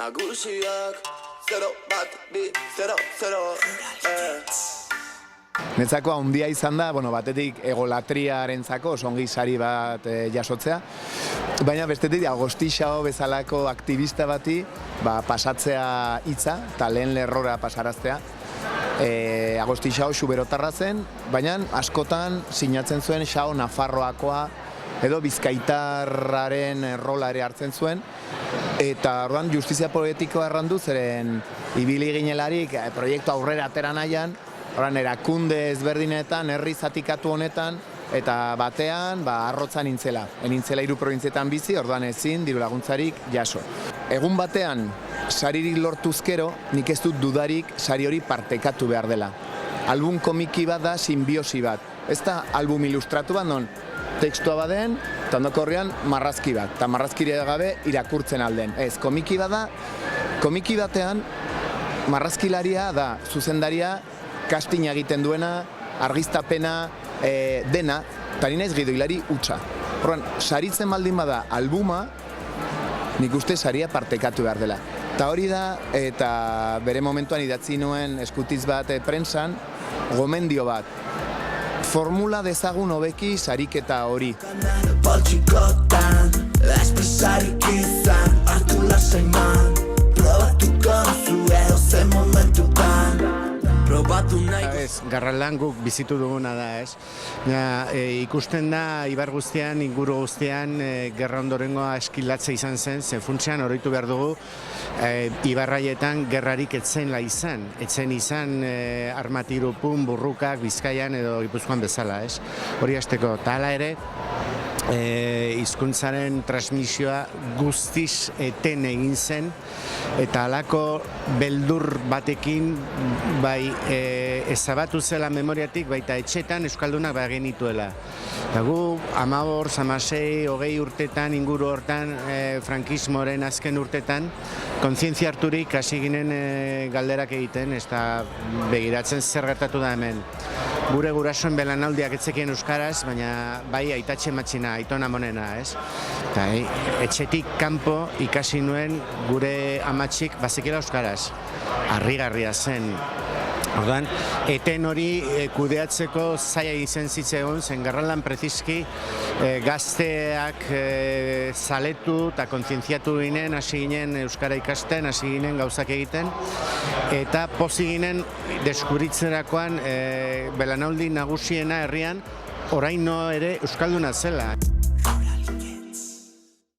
nagusiak 0 bat 2 0 0 Netzako handia izan da, batetik egolatriarentzako ongi sari bat jasotzea, baina bestetik Agostixao bezalako aktivista bati pasatzea hitza eta lehen lerrora pasaraztea. Agostixao xuberotarra zen, baina askotan sinatzen zuen xao Nafarroakoa edo bizkaitarraren rola ere hartzen zuen, eta orduan justizia poetikoa errandu zeren ibili ginelarik proiektu aurrera atera nahian, erakunde ezberdinetan, herri zatikatu honetan, eta batean arrotzan nintzela. Nintzela 3 probintzietan bizi, orduan ezin diru laguntzarik jaso. Egun batean, saririk lortuzkero, nik ez dut dudarik sari hori partekatu behar dela. Album komiki bat da, simbiosi bat. Ez da album ilustratu bat, non tekstua baden, eta ondoko horrean marrazki bat. Eta marrazkiria gabe irakurtzen alden. Ez, komiki bat da, komiki batean marrazkilaria da zuzendaria, casting egiten duena, argiztapena, dena, eta nina ez gidoilari hutsa. Horren, saritzen baldin bada albuma, nik uste saria partekatu behar dela. Eta hori da, eta bere momentuan idatzi nuen eskutiz bat prensan, gomendio bat. Formula dezagun hobeki sariketa hori. Poltsikotan, espresarik izan, hartu lasaiman, probatuko duzu edo zen momentutan. Garralan guk bizitu duguna da, ez? Ikusten da, ibar guztian, inguru guztian, gerra ondorengoa eskilatze izan zen, ze funtsean oroitu behar dugu, ibarraietan gerrarik etzen izan. Etzen izan armatirupun, burrukak, Bizkaian edo Gipuzkoan bezala, ez? Hori hasteko, eta hala ere, hizkuntzaren transmisioa guztiz eten egin zen, eta halako beldur batekin ezabatu zela memoriatik, baita etxetan euskaldunak genituela. Gu 15, 16, 20 urtetan, inguru hortan, frankismoaren azken urtetan, kontzientzia harturik hasi ginen galderak egiten, eta begiratzen zer gertatu da hemen. Gure gurasoen belanaldiak etzekien euskaraz, baina bai aitatxe matxina, aitona monena, ez? Eta etxetik kanpo ikasi nuen gure amatxik bazekela euskaraz. Harrigarria zen. Orduan, eten hori kudeatzeko zaila izan zitzegon, zen Garralan prezizki gazteak zaletu eta kontzientziatu ginen, hasi ginen euskara ikasten, hasi ginen gauzak egiten, eta pozi ginen deskuritzerakoan belanaldi nagusiena herrian, oraino ere euskalduna zela.